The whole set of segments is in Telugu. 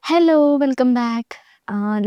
Hello! Welcome back.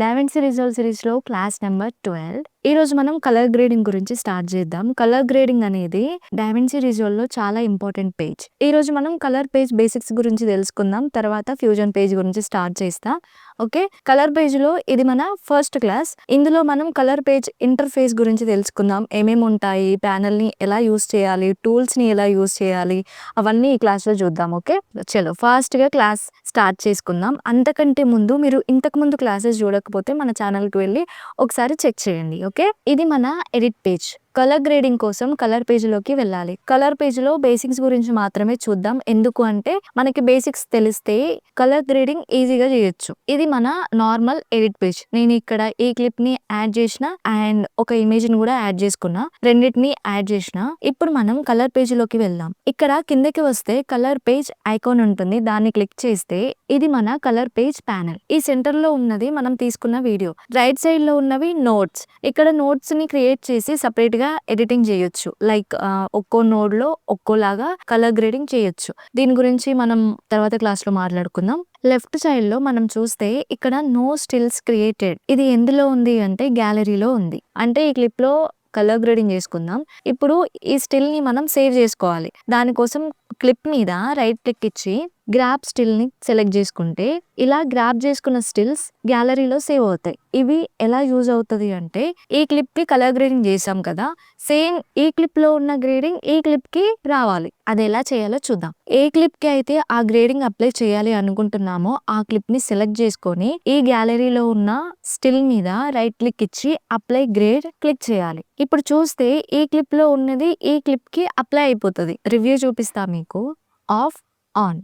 'DaVinci resolve' సిరీస్‌లో క్లాస్ నంబర్ 12. ఈరోజు మనం కలర్ గ్రేడింగ్ గురించి స్టార్ట్ చేద్దాం. కలర్ గ్రేడింగ్ అనేది 'డావిన్సీ రిజాల్వ్‌లో చాలా ఇంపార్టెంట్ పేజ్. ఈరోజు మనం కలర్ పేజ్ బేసిక్స్ గురించి తెలుసుకుందాం. తర్వాత ఫ్యూజన్ పేజ్ గురించి స్టార్ట్ చేస్తా. ఓకే. కలర్ పేజ్‌లో ఇది మన ఫస్ట్ క్లాస్. ఇందులో మనం కలర్ పేజ్ ఇంటర్ఫేస్ గురించి తెలుసుకుందాం. ఏమేమి ఉంటాయి, ప్యానెల్‌ని ఎలా యూజ్ చేయాలి, టూల్స్‌ని ఎలా యూజ్ చేయాలి, అవన్నీ ఈ క్లాస్‌లో చూద్దాం. ఓకే. చలో ఫాస్ట్‌గా క్లాస్ స్టార్ట్ చేసుకుందాం. అంతకంటే ముందు మీరు ఇంతకుముందు క్లాసెస్ చూడకపోతే మన ఛానల్‌కి వెళ్ళి ఒకసారి చెక్ చేయండి. ఓకే. ఇది మన ఎడిట్ పేజ్. కలర్ గ్రేడింగ్ కోసం కలర్ పేజ్‌లోకి వెళ్ళాలి. కలర్ పేజ్‌లో బేసిక్స్ గురించి మాత్రమే చూద్దాం. ఎందుకు అంటే మనకి బేసిక్స్ తెలిస్తే కలర్ గ్రేడింగ్ ఈజీగా చేయొచ్చు. ఇది మన నార్మల్ ఎడిట్ పేజ్. నేను ఇక్కడ ఈ క్లిప్‌ని యాడ్ చేసిన అండ్ ఒక ఇమేజ్‌ని కూడా యాడ్ చేసుకున్నా. రెండిటిని యాడ్ చేసిన. ఇప్పుడు మనం కలర్ పేజ్‌లోకి వెళ్దాం. ఇక్కడ కిందకి వస్తే కలర్ పేజ్ ఐకాన్ ఉంటుంది. దాన్ని క్లిక్ చేస్తే ఇది మన కలర్ పేజ్ ప్యానెల్. ఈ సెంటర్‌లో ఉన్నది మనం తీసుకున్న వీడియో. రైట్ సైడ్‌లో ఉన్నవి నోట్స్. ఇక్కడ నోట్స్‌ని క్రియేట్ చేసి సెపరేట్‌గా ఎడిటింగ్ చేయొచ్చు. లైక్ ఒక్కో నోడ్‌లో ఒక్కోలాగా కలర్ గ్రేడింగ్ చేయొచ్చు. దీని గురించి మనం తర్వాత క్లాస్‌లో మాట్లాడుకుందాం. లెఫ్ట్ సైడ్‌లో మనం చూస్తే ఇక్కడ నో స్టిల్స్ క్రియేటెడ్. ఇది ఎందులో ఉంది అంటే గ్యాలరీలో ఉంది. అంటే ఈ క్లిప్‌లో కలర్ గ్రేడింగ్ చేసుకుందాం. ఇప్పుడు ఈ స్టిల్‌ని మనం సేవ్ చేసుకోవాలి. దానికోసం క్లిప్ మీద రైట్ క్లిక్ ఇచ్చి గ్రాబ్ స్టిల్‌ని సెలెక్ట్ చేసుకుంటే ఇలా గ్రాబ్ చేసుకున్న స్టిల్స్ గ్యాలరీలో సేవ్ అవుతాయి. ఇవి ఎలా యూజ్ అవుతది అంటే ఈ క్లిప్‌కి కలర్ గ్రేడింగ్ చేసాం కదా, సేమ్ ఈ క్లిప్‌లో ఉన్న గ్రేడింగ్ ఈ క్లిప్‌కి రావాలి. అది ఎలా చేయాలో చూద్దాం. ఏ క్లిప్‌కి అయితే ఆ గ్రేడింగ్ అప్లై చేయాలి అనుకుంటున్నామో ఆ క్లిప్‌ని సెలెక్ట్ చేసుకొని ఈ గ్యాలరీలో ఉన్న స్టిల్ మీద రైట్ క్లిక్ ఇచ్చి అప్లై గ్రేడ్ క్లిక్ చేయాలి. ఇప్పుడు చూస్తే ఈ క్లిప్‌లో ఉన్నది ఈ క్లిప్‌కి అప్లై అయిపోతది. రివ్యూ చూపిస్తా మీకు. Of, on.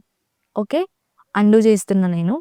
ఓకే. అండు చేస్తున్నా నేను.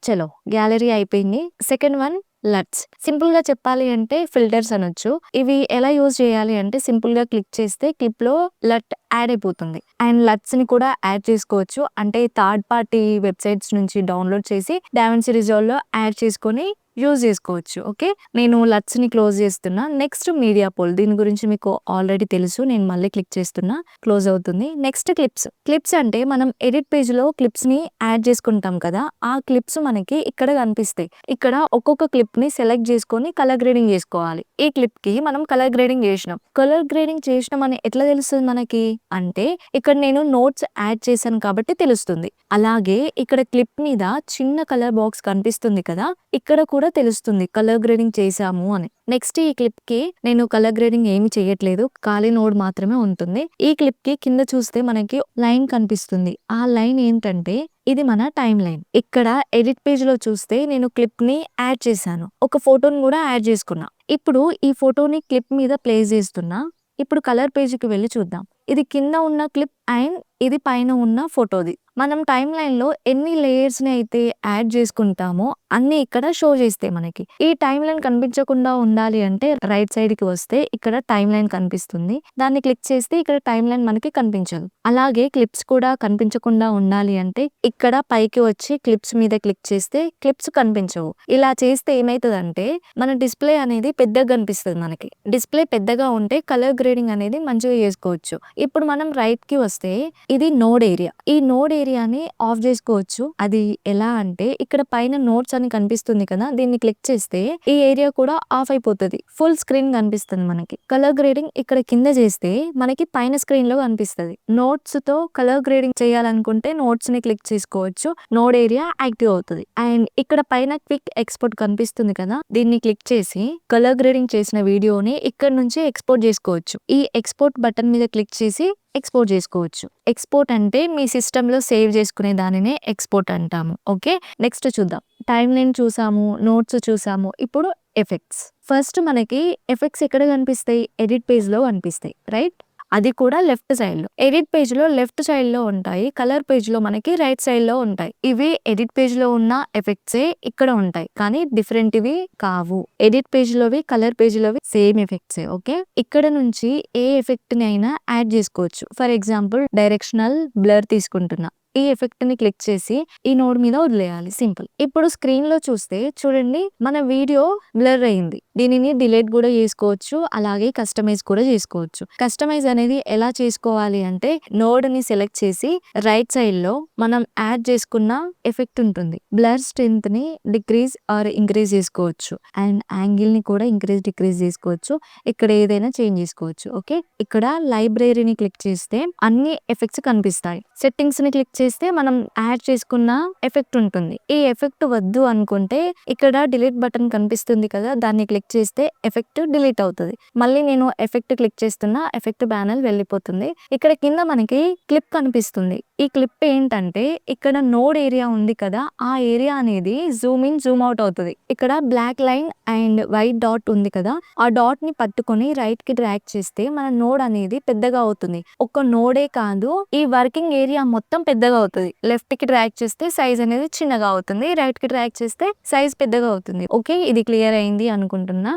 చలో గ్యాలరీ అయిపోయింది. Second one లట్స్. సింపుల్‌గా చెప్పాలి అంటే ఫిల్టర్స్ అనొచ్చు. ఇవి ఎలా యూజ్ చేయాలి అంటే సింపుల్‌గా క్లిక్ చేస్తే క్లిప్‌లో లట్ యాడ్ అయిపోతుంది. అండ్ లట్స్‌ని కూడా యాడ్ చేసుకోవచ్చు. అంటే థర్డ్ పార్టీ వెబ్‌సైట్స్ నుంచి డౌన్‌లోడ్ చేసి డావిన్సీ రిజాల్వ్‌లో యాడ్ చేసుకొని యూజ్ చేసుకోవచ్చు. ఓకే. నేను లట్స్‌ని క్లోజ్ చేస్తున్నా. Next media pool. దీని గురించి మీకు ఆల్రెడీ తెలుసు. నేను మళ్ళీ క్లిక్ చేస్తున్నా. క్లోజ్ అవుతుంది. Next clips. క్లిప్స్ అంటే మనం ఎడిట్ పేజ్‌లో క్లిప్స్‌ని యాడ్ చేసుకుంటాం కదా, ఆ క్లిప్స్ మనకి ఇక్కడ కనిపిస్తాయి. ఇక్కడ ఒక్కొక్క క్లిప్‌ని సెలెక్ట్ చేసుకొని కలర్ గ్రేడింగ్ చేసుకోవాలి. ఈ క్లిప్‌కి మనం కలర్ గ్రేడింగ్ చేసినాం. కలర్ గ్రేడింగ్ చేసినామని ఎట్లా తెలుస్తుంది మనకి అంటే ఇక్కడ నేను నోట్స్ యాడ్ చేశాను కాబట్టి తెలుస్తుంది. అలాగే ఇక్కడ క్లిప్ మీద చిన్న కలర్ బాక్స్ కనిపిస్తుంది కదా, ఇక్కడ కూడా తెలుస్తుంది కలర్ గ్రేడింగ్ చేశాము అని. నెక్స్ట్ ఈ క్లిప్ కి నేను కలర్ గ్రేడింగ్ ఏమి చేయట్లేదు. ఖాళీ నోడ్ మాత్రమే ఉంటుంది. ఈ క్లిప్ కి కింద చూస్తే మనకి లైన్ కనిపిస్తుంది. ఆ లైన్ ఏంటంటే ఇది మన టైమ్ లైన్. ఇక్కడ ఎడిట్ పేజ్ లో చూస్తే నేను క్లిప్ ని యాడ్ చేశాను. ఒక ఫోటోని కూడా యాడ్ చేసుకున్నా. ఇప్పుడు ఈ ఫోటోని క్లిప్ మీద ప్లేస్ చేస్తున్నా. ఇప్పుడు కలర్ పేజ్కి వెళ్ళి చూద్దాం. ఇది కింద ఉన్న క్లిప్ అండ్ ఇది పైన ఉన్న ఫోటోది. మనం టైమ్ లైన్ లో ఎన్ని లేయర్స్ ని అయితే యాడ్ చేసుకుంటామో అన్ని ఇక్కడ షో చేస్తాయి మనకి. ఈ టైమ్ లైన్ కనిపించకుండా ఉండాలి అంటే రైట్ సైడ్ కి వస్తే ఇక్కడ టైమ్ లైన్ కనిపిస్తుంది. దాన్ని క్లిక్ చేస్తే ఇక్కడ టైమ్ లైన్ మనకి కనిపించదు. అలాగే క్లిప్స్ కూడా కనిపించకుండా ఉండాలి అంటే ఇక్కడ పైకి వచ్చి క్లిప్స్ మీద క్లిక్ చేస్తే క్లిప్స్ కనిపించవు. ఇలా చేస్తే ఏమైతుందంటే మన డిస్ప్లే అనేది పెద్దగా కనిపిస్తుంది మనకి. డిస్ప్లే పెద్దగా ఉంటే కలర్ గ్రేడింగ్ అనేది మంచిగా చేసుకోవచ్చు. ఇప్పుడు మనం రైట్ కి వస్తే ఇది నోడ్ ఏరియా. ఈ నోడ్ ఏరియాని ఆఫ్ చేసుకోవచ్చు. అది ఎలా అంటే ఇక్కడ పైన నోట్స్ అని కనిపిస్తుంది కదా, దీన్ని క్లిక్ చేస్తే ఈ ఏరియా కూడా ఆఫ్ అయిపోతుంది. ఫుల్ స్క్రీన్ కనిపిస్తుంది మనకి. కలర్ గ్రేడింగ్ ఇక్కడ కింద చేస్తే మనకి పైన స్క్రీన్ లో కనిపిస్తుంది. నోట్స్ తో కలర్ గ్రేడింగ్ చేయాలనుకుంటే నోట్స్ ని క్లిక్ చేసుకోవచ్చు. నోడ్ ఏరియా యాక్టివ్ అవుతుంది. అండ్ ఇక్కడ పైన క్విక్ ఎక్స్పోర్ట్ కనిపిస్తుంది కదా, దీన్ని క్లిక్ చేసి కలర్ గ్రేడింగ్ చేసిన వీడియోని ఇక్కడ నుంచి ఎక్స్పోర్ట్ చేసుకోవచ్చు. ఈ ఎక్స్పోర్ట్ బటన్ మీద క్లిక్ చేసి ఎక్స్పోర్ట్ చేసుకోవచ్చు. ఎక్స్పోర్ట్ అంటే మీ సిస్టమ్ లో సేవ్ చేసుకునే దానినే ఎక్స్పోర్ట్ అంటాము. ఓకే. నెక్స్ట్ చూద్దాం. టైమ్ లైన్ చూసాము, నోట్స్ చూసాము. ఇప్పుడు ఎఫెక్ట్స్. ఫస్ట్ మనకి ఎఫెక్ట్స్ ఎక్కడ కనిపిస్తాయి? ఎడిట్ పేజ్ లో కనిపిస్తాయి. రైట్. అది కూడా లెఫ్ట్ సైడ్ లో. ఎడిట్ పేజ్ లో లెఫ్ట్ సైడ్ లో ఉంటాయి. కలర్ పేజ్ లో మనకి రైట్ సైడ్ లో ఉంటాయి. ఇవి ఎడిట్ పేజ్ లో ఉన్న ఎఫెక్ట్సే ఇక్కడ ఉంటాయి, కానీ డిఫరెంట్ ఇవి కావు. ఎడిట్ పేజ్ లోవి కలర్ పేజ్ లోవి సేమ్ ఎఫెక్ట్సే. ఓకే. ఇక్కడ నుంచి ఏ ఎఫెక్ట్ ని అయినా యాడ్ చేసుకోవచ్చు. ఫర్ ఎగ్జాంపుల్ డైరెక్షనల్ బ్లర్ తీసుకుంటున్నా. ఈ ఎఫెక్ట్ ని క్లిక్ చేసి ఈ నోడ్ మీద వదిలేయాలి. సింపుల్. ఇప్పుడు స్క్రీన్ లో చూస్తే చూడండి మన వీడియో బ్లర్ అయింది. దీనిని డిలీట్ కూడా చేసుకోవచ్చు, అలాగే కస్టమైజ్ కూడా చేసుకోవచ్చు. కస్టమైజ్ అనేది ఎలా చేసుకోవాలి అంటే నోడ్ని సెలెక్ట్ చేసి రైట్ సైడ్ లో మనం యాడ్ చేసుకున్న ఎఫెక్ట్ ఉంటుంది. బ్లర్ స్ట్రెంత్ ని డిక్రీజ్ ఆర్ ఇంక్రీజ్ చేసుకోవచ్చు అండ్ యాంగిల్ ని కూడా ఇంక్రీజ్ డిక్రీజ్ చేసుకోవచ్చు. ఇక్కడ ఏదైనా చేంజ్ చేసుకోవచ్చు. ఓకే, ఇక్కడ లైబ్రరీని క్లిక్ చేస్తే అన్ని ఎఫెక్ట్స్ కనిపిస్తాయి. సెట్టింగ్స్ ని క్లిక్ చేస్తే మనం యాడ్ చేసుకున్న ఎఫెక్ట్ ఉంటుంది. ఈ ఎఫెక్ట్ వద్దు అనుకుంటే ఇక్కడ డిలీట్ బటన్ కనిపిస్తుంది కదా, దాన్ని క్లిక్ చేస్తే ఎఫెక్ట్ డిలీట్ అవుతుంది. మళ్ళీ నేను ఎఫెక్ట్ క్లిక్ చేస్తున్నా, ఎఫెక్ట్ ప్యానెల్ వెళ్ళిపోతుంది. ఇక్కడ కింద మనకి క్లిప్ కనిపిస్తుంది. ఈ క్లిప్ ఏంటంటే ఇక్కడ నోడ్ ఏరియా ఉంది కదా, ఆ ఏరియా అనేది జూమ్ ఇన్ జూమ్ అవుట్ అవుతుంది. ఇక్కడ black line and white dot ఉంది కదా, ఆ డాట్ ని పట్టుకొని రైట్ కి డ్రాగ్ చేస్తే మన నోడ్ అనేది పెద్దగా అవుతుంది. ఒక నోడే కాదు, ఈ వర్కింగ్ ఏరియా మొత్తం పెద్దగా అవుతుంది. లెఫ్ట్ కి డ్రాగ్ చేస్తే సైజ్ అనేది చిన్నగా అవుతుంది, రైట్ కి డ్రాగ్ చేస్తే సైజ్ పెద్దగా అవుతుంది. ఓకే, ఇది క్లియర్ అయింది అనుకుంటున్నా.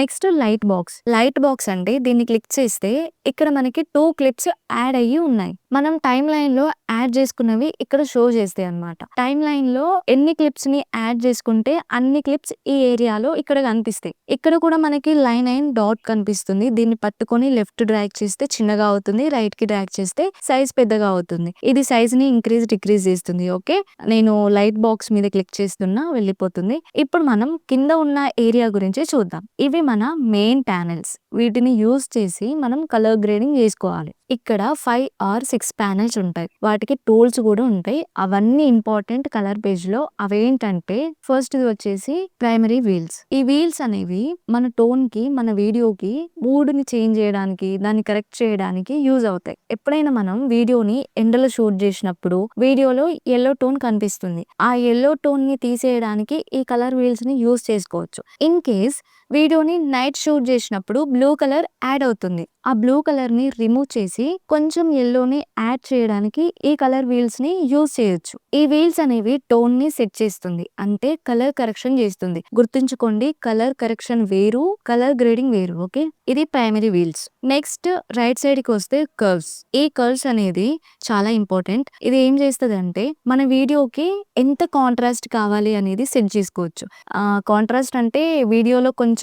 నెక్స్ట్ లైట్ బాక్స్ అంటే దీన్ని క్లిక్ చేస్తే ఇక్కడ మనకి 2 క్లిప్స్ యాడ్ అయ్యి ఉన్నాయి. మనం టైమ్ లైన్ లో యాడ్ చేసుకున్నవి ఇక్కడ షో చేస్తాయి అన్నమాట. టైమ్ లైన్ లో ఎన్ని క్లిప్స్ ని యాడ్ చేసుకుంటే అన్ని క్లిప్స్ ఈ ఏరియాలో ఇక్కడ కనిపిస్తాయి. ఇక్కడ కూడా మనకి లైన్ అండ్ డాట్ కనిపిస్తుంది. దీన్ని పట్టుకొని లెఫ్ట్ డ్రాగ్ చేస్తే చిన్నగా అవుతుంది, రైట్ కి డ్రాగ్ చేస్తే సైజ్ పెద్దగా అవుతుంది. ఇది సైజ్ ని ఇంక్రీజ్ డిక్రీజ్ చేస్తుంది. ఓకే, నేను లైట్ బాక్స్ మీద క్లిక్ చేస్తున్నా, వెళ్ళిపోతుంది. ఇప్పుడు మనం కింద ఉన్న ఏరియా గురించి చూద్దాం. ఇవి మన మెయిన్ ప్యానెల్స్. వీటిని యూజ్ చేసి మనం కలర్ గ్రేడింగ్ చేసుకోవాలి. ఇక్కడ 5 or 6 ప్యానెల్స్ ఉంటాయి. వాటికి టూల్స్ కూడా ఉంటాయి. అవన్నీ ఇంపార్టెంట్ కలర్ పేజ్ లో. అవేంటంటే ఫస్ట్ ఇది వచ్చేసి ప్రైమరీ వీల్స్. ఈ వీల్స్ అనేవి మన టోన్ కి, మన వీడియోకి మూడ్ ని చేంజ్ చేయడానికి, దాన్ని కరెక్ట్ చేయడానికి యూజ్ అవుతాయి. ఎప్పుడైనా మనం వీడియోని ఎండలో షూట్ చేసినప్పుడు వీడియోలో ఎల్లో టోన్ కనిపిస్తుంది. ఆ ఎల్లో టోన్ ని తీసేయడానికి ఈ కలర్ వీల్స్ ని యూజ్ చేసుకోవచ్చు. ఇన్ కేస్ వీడియోని నైట్ షూట్ చేసినప్పుడు బ్లూ కలర్ యాడ్ అవుతుంది. ఆ బ్లూ కలర్ ని రిమూవ్ చేసి కొంచెం ఎల్లోని యాడ్ చేయడానికి ఈ కలర్ వీల్స్ ని యూజ్ చేయొచ్చు. ఈ వీల్స్ అనేవి టోన్ ని సెట్ చేస్తుంది, అంటే కలర్ కరెక్షన్ చేస్తుంది. గుర్తుంచుకోండి, కలర్ కరెక్షన్ వేరు, కలర్ గ్రేడింగ్ వేరు. ఓకే, ఇది primary wheels. Next right side కి వస్తే కర్వ్స్. ఈ కర్వ్స్ అనేది చాలా ఇంపార్టెంట్. ఇది ఏం చేస్తుంది అంటే మన వీడియోకి ఎంత కాంట్రాస్ట్ కావాలి అనేది సెట్ చేసుకోవచ్చు. కాంట్రాస్ట్ అంటే వీడియోలో కొంచెం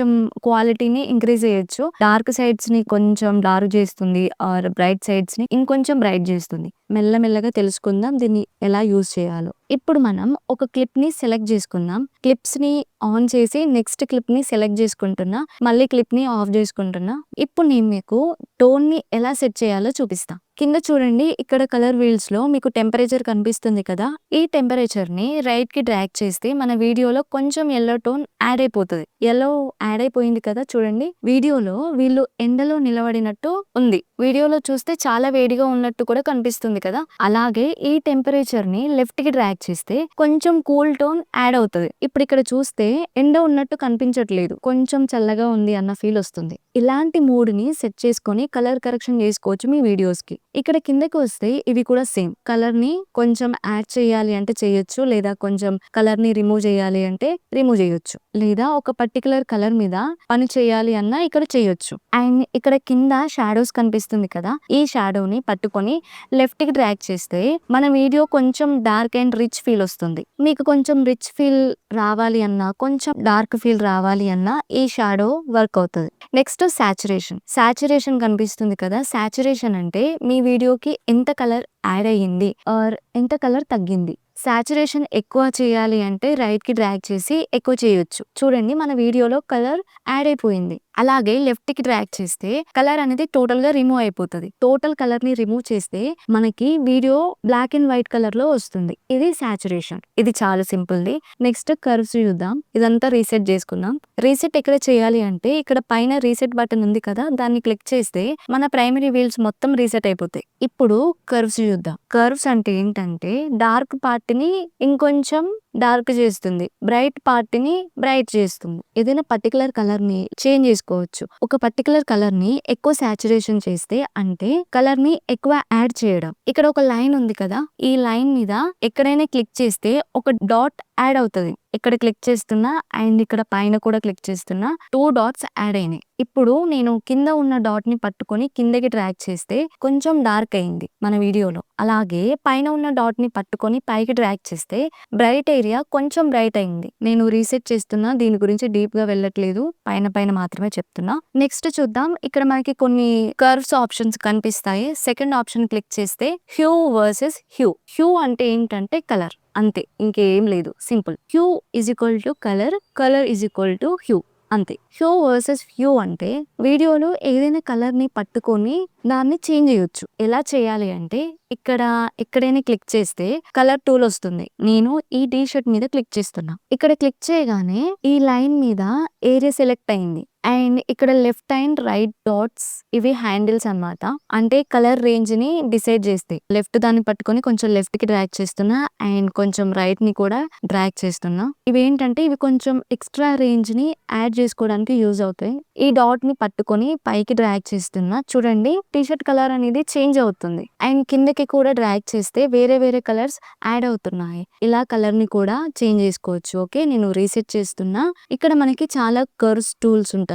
క్వాలిటీని ఇంక్రీజ్ చేయొచ్చు. డార్క్ సైడ్స్ ని కొంచెం డార్క్ చేస్తుంది, ఆర్ బ్రైట్ సైడ్స్ ని ఇంకొంచెం బ్రైట్ చేస్తుంది. మెల్లమెల్లగా తెలుసుకుందాం దీన్ని ఎలా యూజ్ చేయాలో. ఇప్పుడు మనం ఒక క్లిప్ ని సెలెక్ట్ చేసుకుందాం. క్లిప్స్ ని ఆన్ చేసి నెక్స్ట్ క్లిప్ ని సెలెక్ట్ చేసుకుంటున్నా, మళ్ళీ క్లిప్ ని ఆఫ్ చేసుకుంటున్నా. ఇప్పుడు నేను మీకు టోన్ ని ఎలా సెట్ చేయాలో చూపిస్తా. కింద చూడండి, ఇక్కడ కలర్ వీల్స్ లో మీకు టెంపరేచర్ కనిపిస్తుంది కదా, ఈ టెంపరేచర్ ని రైట్ కి డ్రాగ్ చేస్తే మన వీడియోలో కొంచెం ఎల్లో టోన్ యాడ్ అయిపోతుంది. ఎల్లో యాడ్ అయిపోయింది కదా, చూడండి వీడియోలో వీళ్ళు ఎండలో నిలబడినట్టు ఉంది. వీడియోలో చూస్తే చాలా వేడిగా ఉన్నట్టు కూడా కనిపిస్తుంది కదా. అలాగే ఈ టెంపరేచర్ ని లెఫ్ట్ కి డ్రాగ్ చేస్తే కొంచెం కూల్ టోన్ యాడ్ అవుతుంది. ఇప్పుడు ఇక్కడ చూస్తే ఎండ ఉన్నట్టు కనిపించట్లేదు, కొంచెం చల్లగా ఉంది అన్న ఫీల్ వస్తుంది. ఇలాంటి మూడ్ ని సెట్ చేసుకొని కలర్ కరెక్షన్ చేసుకోవచ్చు మీ వీడియోస్ కి. ఇక్కడ కిందకి వస్తే ఇవి కూడా సేమ్. కలర్ ని కొంచెం యాడ్ చేయాలి అంటే చేయొచ్చు, లేదా కొంచెం కలర్ ని రిమూవ్ చేయాలి అంటే రిమూవ్ చేయొచ్చు, లేదా ఒక పర్టికులర్ కలర్ మీద పని చేయాలి అన్నా ఇక్కడ చేయొచ్చు. అండ్ ఇక్కడ కింద షాడోస్ కనిపిస్తుంది కదా, ఈ షాడోని పట్టుకొని లెఫ్ట్ కి డ్రాగ్ చేస్తే మన వీడియో కొంచెం డార్క్ అండ్ రిచ్ ఫీల్ వస్తుంది. మీకు కొంచెం రిచ్ ఫీల్ రావాలి అన్నా, కొంచెం డార్క్ ఫీల్ రావాలి అన్నా ఈ షాడో వర్క్ అవుతుంది. నెక్స్ట్ సాచురేషన్ కనిపిస్తుంది కదా. సాచురేషన్ అంటే మీ వీడియోకి ఎంత కలర్ యాడ్ అయ్యింది ఆర్ ఎంత కలర్ తగ్గింది. సాచురేషన్ ఎక్కువ చేయాలి అంటే రైట్ కి డ్రాగ్ చేసి ఎక్కువ చేయొచ్చు. చూడండి మన వీడియోలో కలర్ యాడ్ అయిపోయింది. అలాగే లెఫ్ట్ కి డ్రాగ్ చేస్తే కలర్ అనేది టోటల్ గా రిమూవ్ అయిపోతుంది. టోటల్ కలర్ ని రిమూవ్ చేస్తే మనకి video black and white colour లో వస్తుంది. ఇది సాచురేషన్. ఇది చాలా సింపుల్ ది. నెక్స్ట్ కర్వ్స్ చూద్దాం. ఇదంతా రీసెట్ చేసుకుందాం. రీసెట్ ఎక్కడ చేయాలి అంటే ఇక్కడ పైన రీసెట్ బటన్ ఉంది కదా, దాన్ని క్లిక్ చేస్తే మన ప్రైమరీ వీల్స్ మొత్తం రీసెట్ అయిపోతాయి. ఇప్పుడు కర్వ్స్ చూద్దాం. కర్వ్స్ అంటే ఏంటంటే డార్క్ పార్ట్ ని ఇంకొంచెం డార్క్ చేస్తుంది, బ్రైట్ పార్ట్ ని బ్రైట్ చేస్తుంది. ఏదైనా పర్టికులర్ కలర్ ని చేంజ్ చేసుకోవచ్చు. ఒక పర్టికులర్ కలర్ ని ఎక్కువ సాచురేషన్ చేస్తే అంటే కలర్ ని ఎక్కువ యాడ్ చేయడం. ఇక్కడ ఒక లైన్ ఉంది కదా, ఈ లైన్ మీద ఎక్కడైనా క్లిక్ చేస్తే ఒక డాట్ యాడ్ అవుతుంది. ఇక్కడ క్లిక్ చేస్తున్నా అండ్ ఇక్కడ పైన కూడా క్లిక్ చేస్తున్నా, 2 డాట్స్ యాడ్ అయినాయి. ఇప్పుడు నేను కింద ఉన్న డాట్ ని పట్టుకొని కిందకి డ్రాగ్ చేస్తే కొంచెం డార్క్ అయింది మన వీడియోలో. అలాగే పైన ఉన్న డాట్ ని పట్టుకొని పైకి డ్రాగ్ చేస్తే బ్రైట్ ఏరియా కొంచెం బ్రైట్ అయింది. నేను రీసెట్ చేస్తున్నా, దీని గురించి డీప్ గా వెళ్ళట్లేదు, పైన పైన మాత్రమే చెప్తున్నా. నెక్స్ట్ చూద్దాం. ఇక్కడ మనకి కొన్ని కర్వ్స్ ఆప్షన్స్ కనిపిస్తాయి. సెకండ్ ఆప్షన్ క్లిక్ చేస్తే హ్యూ వర్సెస్ హ్యూ. హ్యూ అంటే ఏంటంటే కలర్, అంతే, ఇంకేం లేదు, simple. Hue is equal to colour, colour is equal to hue, అంతే. హ్యూ వర్సెస్ హ్యూ అంటే వీడియోలో ఏదైనా కలర్ ని పట్టుకొని దాన్ని చేంజ్ చేయొచ్చు. ఎలా చేయాలి అంటే ఇక్కడ ఎక్కడైనా క్లిక్ చేస్తే కలర్ టూల్ వస్తుంది. నేను ఈ టీ షర్ట్ మీద క్లిక్ చేస్తున్నా. ఇక్కడ క్లిక్ చేయగానే ఈ లైన్ మీద ఏరియా సెలెక్ట్ అయింది. అండ్ ఇక్కడ లెఫ్ట్ అండ్ రైట్ డాట్స్ ఇవి హ్యాండిల్స్ అన్నమాట. అంటే కలర్ రేంజ్ ని డిసైడ్ చేస్తాయి. లెఫ్ట్ దాన్ని పట్టుకొని కొంచెం లెఫ్ట్ కి డ్రాగ్ చేస్తున్నా అండ్ కొంచెం రైట్ ని కూడా డ్రాగ్ చేస్తున్నా. ఇవి ఏంటంటే ఇవి కొంచెం ఎక్స్ట్రా రేంజ్ ని యాడ్ చేసుకోవడానికి యూజ్ అవుతాయి. ఈ డాట్ ని పట్టుకొని పైకి డ్రాగ్ చేస్తున్నా. చూడండి టీ షర్ట్ కలర్ అనేది చేంజ్ అవుతుంది. అండ్ కిందకి కూడా డ్రాగ్ చేస్తే వేరే వేరే కలర్స్ యాడ్ అవుతున్నాయి. ఇలా కలర్ ని కూడా చేంజ్ చేసుకోవచ్చు. ఓకే, నేను రీసెట్ చేస్తున్నా. ఇక్కడ మనకి చాలా కర్వ్స్ టూల్స్ ఉంటాయి.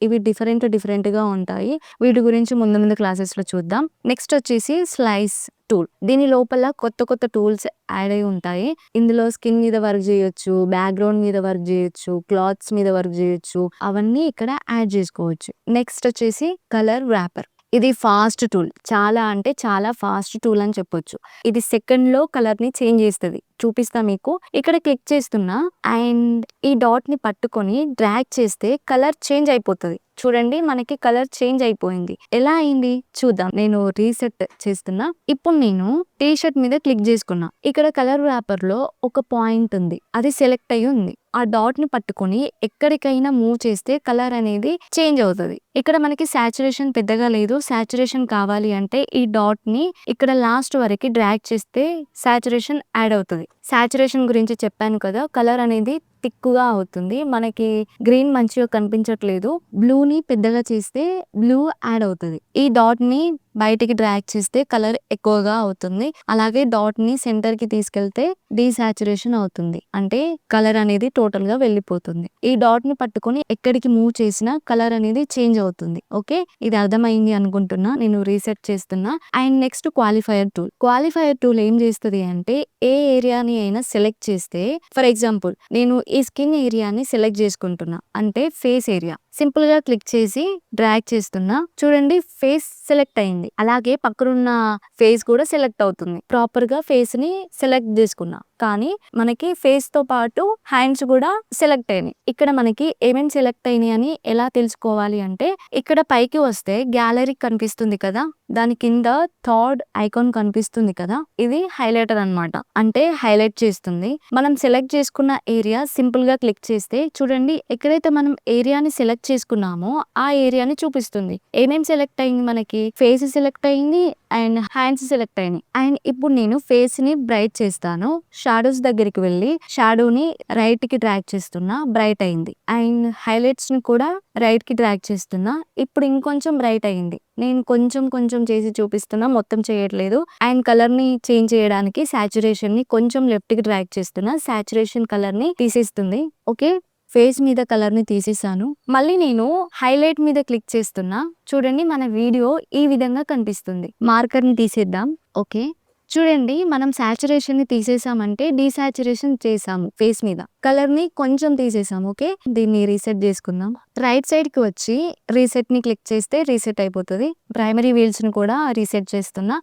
ఇవి డిఫరెంట్ గా ఉంటాయి. వీటి గురించి ముందు ముందు క్లాసెస్ లో చూద్దాం. నెక్స్ట్ వచ్చేసి స్లైస్ టూల్. దీని లోపల కొత్త టూల్స్ యాడ్ అయి ఉంటాయి. ఇందులో స్కిన్ మీద వర్క్ చేయొచ్చు, బ్యాక్గ్రౌండ్ మీద వర్క్ చేయొచ్చు, క్లాత్స్ మీద వర్క్ చేయొచ్చు, అవన్నీ ఇక్కడ యాడ్ చేసుకోవచ్చు. నెక్స్ట్ వచ్చేసి కలర్ ర్యాపర్. ఇది ఫాస్ట్ టూల్, చాలా అంటే చాలా ఫాస్ట్ టూల్ అని చెప్పొచ్చు. ఇది సెకండ్ లో కలర్ ని చేంజ్ చేస్తుంది. చూపిస్తా మీకు. ఇక్కడ క్లిక్ చేస్తున్నా అండ్ ఈ డాట్ ని పట్టుకొని డ్రాగ్ చేస్తే కలర్ చేంజ్ అయిపోతుంది. చూడండి మనకి కలర్ చేంజ్ అయిపోయింది. ఎలా అయింది చూద్దాం. నేను రీసెట్ చేస్తున్నా. ఇప్పుడు నేను టీ షర్ట్ మీద క్లిక్ చేసుకున్నా. ఇక్కడ కలర్ ర్యాపర్ లో ఒక పాయింట్ ఉంది, అది సెలెక్ట్ అయ్యి ఉంది. ఆ డాట్ ని పట్టుకొని ఎక్కడికైనా మూవ్ చేస్తే కలర్ అనేది చేంజ్ అవుతుంది. ఇక్కడ మనకి సాచురేషన్ పెద్దగా లేదు. సాచురేషన్ కావాలి అంటే ఈ డాట్ ని ఇక్కడ లాస్ట్ వరకు డ్రాగ్ చేస్తే సాచురేషన్ యాడ్ అవుతుంది. సాచురేషన్ గురించి చెప్పాను కదా, కలర్ అనేది థిక్గా అవుతుంది. మనకి గ్రీన్ మంచిగా కనిపించట్లేదు. బ్లూని పెద్దగా చేస్తే బ్లూ యాడ్ అవుతుంది. ఈ డాట్ ని బయటికి డ్రాగ్ చేస్తే కలర్ ఎక్కువగా అవుతుంది. అలాగే డాట్ ని సెంటర్ కి తీసుకెళ్తే డీసాచురేషన్ అవుతుంది. అంటే కలర్ అనేది టోటల్ గా వెళ్ళిపోతుంది. ఈ డాట్ ని పట్టుకొని ఎక్కడికి మూవ్ చేసినా కలర్ అనేది చేంజ్ అవుతుంది. ఓకే, ఇది అర్థమైంది అనుకుంటున్నా. నేను రీసెట్ చేస్తున్నా. And next qualifier tool. Qualifier tool ఏం చేస్తుంది అంటే ఏ ఏరియాని అయినా సెలెక్ట్ చేస్తే, ఫర్ ఎగ్జాంపుల్ నేను ఈ స్కిన్ ఏరియాని సెలెక్ట్ చేసుకుంటున్నా, అంటే ఫేస్ ఏరియా. సింపుల్ గా క్లిక్ చేసి డ్రాగ్ చేస్తున్నా. చూడండి ఫేస్ సెలెక్ట్ అయింది. అలాగే పక్కనున్న ఫేస్ కూడా సెలెక్ట్ అవుతుంది. ప్రాపర్ గా ఫేస్ ని సెలెక్ట్ చేసుకున్నా, కానీ మనకి ఫేస్ తో పాటు హ్యాండ్స్ కూడా సెలెక్ట్ అయినాయి. ఇక్కడ మనకి ఏమేమి సెలెక్ట్ అయినాయి అని ఎలా తెలుసుకోవాలి అంటే ఇక్కడ పైకి వస్తే గ్యాలరీ కనిపిస్తుంది కదా, దాని కింద థర్డ్ ఐకాన్ కనిపిస్తుంది కదా, ఇది హైలైటర్ అన్నమాట. అంటే హైలైట్ చేస్తుంది. మనం సెలెక్ట్ చేసుకున్న ఏరియా సింపుల్ గా క్లిక్ చేస్తే చూడండి ఎక్కడైతే మనం ఏరియాని సెలెక్ట్ చేసుకున్నామో ఆ ఏరియాని చూపిస్తుంది. ఏమేమి సెలెక్ట్ అయింది మనకి, ఫేస్ సెలెక్ట్ అయింది అండ్ హ్యాండ్స్ సెలెక్ట్ అయినాయి. అండ్ ఇప్పుడు నేను ఫేస్ ని బ్రైట్ చేస్తాను. షాడోస్ దగ్గరికి వెళ్ళి షాడోని రైట్ కి డ్రాగ్ చేస్తున్నా, బ్రైట్ అయింది. అండ్ హైలైట్స్ ని కూడా రైట్ కి డ్రాగ్ చేస్తున్నా. ఇప్పుడు ఇంకొంచెం బ్రైట్ అయింది. నేను కొంచెం చేసి చూపిస్తున్నా, మొత్తం చేయట్లేదు. అండ్ కలర్ ని చేంజ్ చేయడానికి సాచురేషన్ ని కొంచెం లెఫ్ట్ కి డ్రాగ్ చేస్తున్నా. సాచురేషన్ కలర్ ని తీసేస్తుంది. ఓకే, ఫేస్ మీద కలర్ ని తీసేసాను. మళ్ళీ నేను హైలైట్ మీద క్లిక్ చేస్తున్నా. చూడండి మన వీడియో ఈ విధంగా కనిపిస్తుంది. మార్కర్ ని తీసేద్దాం. ఓకే, చూడండి మనం సాచురేషన్ ని తీసేసామంటే డీసాచురేషన్ చేసాము. ఫేస్ మీద కలర్ ని కొంచెం తీసేసాము. ఓకే, దీన్ని రీసెట్ చేసుకుందాం. రైట్ సైడ్ కి వచ్చి రీసెట్ ని క్లిక్ చేస్తే రీసెట్ అయిపోతుంది. ప్రైమరీ వీల్స్ ని కూడా రీసెట్ చేస్తున్నా.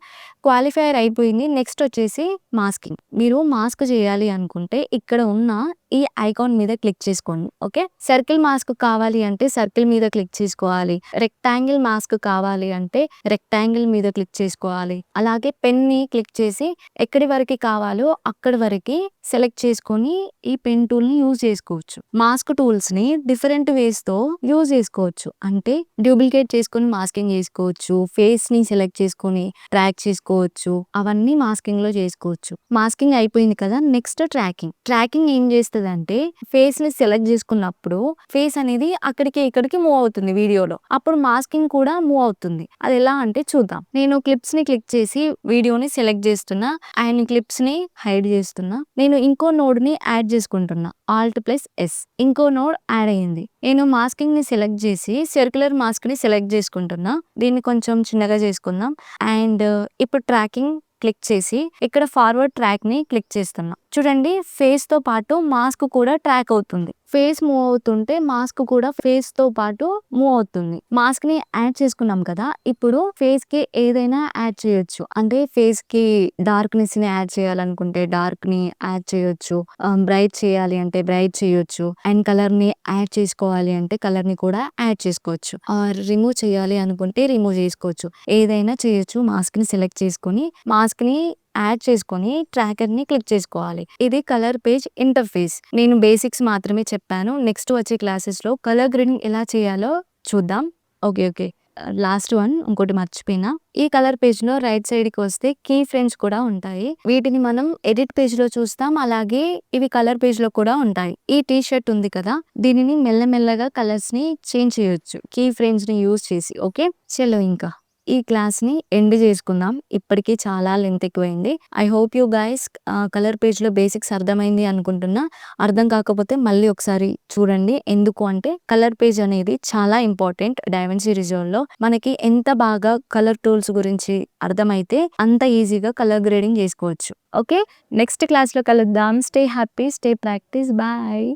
క్వాలిఫైయర్ అయిపోయింది. నెక్స్ట్ వచ్చేసి మాస్కింగ్. మీరు మాస్క్ చేయాలి అనుకుంటే ఇక్కడ ఉన్న ఈ ఐకాన్ మీద క్లిక్ చేసుకోండి. ఓకే, సర్కిల్ మాస్క్ కావాలి అంటే సర్కిల్ మీద క్లిక్ చేసుకోవాలి. రెక్టాంగిల్ మాస్క్ కావాలి అంటే రెక్టాంగిల్ మీద క్లిక్ చేసుకోవాలి. అలాగే పెన్ ని క్లిక్ చేసి ఎక్కడి వరకు కావాలో అక్కడి వరకు సెలెక్ట్ చేసుకొని ఈ పెన్ టూల్ ని యూజ్ చేసుకోవచ్చు. మాస్క్ టూల్స్ ని డిఫరెంట్ వేస్ తో యూజ్ చేసుకోవచ్చు. అంటే డూప్లికేట్ చేసుకొని మాస్కింగ్ చేసుకోవచ్చు, ఫేస్ ని సెలెక్ట్ చేసుకొని ట్రాక్ చేసుకోవచ్చు, అవన్నీ మాస్కింగ్ లో చేసుకోవచ్చు. మాస్కింగ్ అయిపోయింది కదా, నెక్స్ట్ ట్రాకింగ్. ట్రాకింగ్ ఏం చేస్తుంది అంటే ఫేస్ ని సెలెక్ట్ చేసుకున్నప్పుడు ఫేస్ అనేది అక్కడికి ఇక్కడికి మూవ్ అవుతుంది వీడియోలో, అప్పుడు మాస్కింగ్ కూడా మూవ్ అవుతుంది. అది ఎలా అంటే చూద్దాం. నేను క్లిప్స్ ని క్లిక్ చేసి వీడియోని సెలెక్ట్ చేస్తున్నా అండ్ క్లిప్స్ ని హైడ్ చేస్తున్నా. నేను ఇంకో నోడ్ ని యాడ్ చేసుకుంటున్నా, Alt+S. ఇంకో నోడ్ యాడ్ అయ్యింది. నేను మాస్కింగ్ ని సెలెక్ట్ చేసి సర్క్యులర్ మాస్క్ ని సెలెక్ట్ చేసుకుంటున్నా. దీన్ని కొంచెం చిన్నగా చేసుకుందాం. అండ్ ఇప్పుడు ట్రాకింగ్ క్లిక్ చేసి ఇక్కడ ఫార్వర్డ్ ట్రాక్ ని క్లిక్ చేస్తున్నా. చూడండి ఫేస్‌తో పాటు మాస్క్ కూడా ట్రాక్ అవుతుంది. ఫేస్ మూవ్ అవుతుంటే మాస్క్ కూడా ఫేస్‌తో పాటు మూవ్ అవుతుంది. మాస్క్‌ని యాడ్ చేసుకున్నాం కదా! ఇప్పుడు ఫేస్‌కి ఏదైనా యాడ్ చేయొచ్చు. అంటే ఫేస్‌కి డార్క్‌నెస్‌ని యాడ్ చేయాలనుకుంటే డార్క్‌ని యాడ్ చేయొచ్చు. బ్రైట్ చేయాలి అంటే బ్రైట్ చేయొచ్చు. అండ్ కలర్‌ని యాడ్ చేసుకోవాలి అంటే కలర్‌ని కూడా యాడ్ చేసుకోవచ్చు. రిమూవ్ చేయాలి అనుకుంటే రిమూవ్ చేసుకోవచ్చు. ఏదైనా చేయొచ్చు. మాస్క్‌ని సెలెక్ట్ చేసుకొని మాస్క్‌ని యాడ్ చేసుకొని ట్రాకర్‌ని క్లిక్ చేసుకోవాలి. ఇది కలర్ పేజ్ ఇంటర్ఫేస్. నేను బేసిక్స్ మాత్రమే చెప్పాను. నెక్స్ట్ వచ్చే క్లాసెస్‌లో కలర్ గ్రేడింగ్ ఎలా చేయాలో చూద్దాం. ఓకే. లాస్ట్ వన్ ఇంకోటి మర్చిపోయినా. ఈ కలర్ పేజ్‌లో రైట్ సైడ్‌కి వస్తే కీ ఫ్రేమ్స్ కూడా ఉంటాయి. వీటిని మనం ఎడిట్ పేజ్‌లో చూస్తాం. అలాగే ఇవి కలర్ పేజ్‌లో కూడా ఉంటాయి. ఈ టీ షర్ట్ ఉంది కదా! దీనిని మెల్లమెల్లగా కలర్స్‌ని చేంజ్ చేయొచ్చు. కీ ఫ్రేమ్స్‌ని యూజ్ చేసి. ఓకే. చలో ఇంకా ఈ క్లాస్‌ని ఎండ్ చేసుకుందాం. ఇప్పటికి చాలా లెంత్ ఎక్కువైంది. I hope you guys colour పేజ్‌లో బేసిక్స్ అర్థమైంది అనుకుంటున్నా. అర్థం కాకపోతే మళ్ళీ ఒకసారి చూడండి. ఎందుకు అంటే కలర్ పేజ్ అనేది చాలా ఇంపార్టెంట్ డైవెన్సీ రిజాల్వ్‌లో. మనకి ఎంత బాగా కలర్ టూల్స్ గురించి అర్థమైతే అంత ఈజీగా కలర్ గ్రేడింగ్ చేసుకోవచ్చు. ఓకే. నెక్స్ట్ క్లాస్‌లో కలుద్దాం. Stay happy, stay practice. Bye.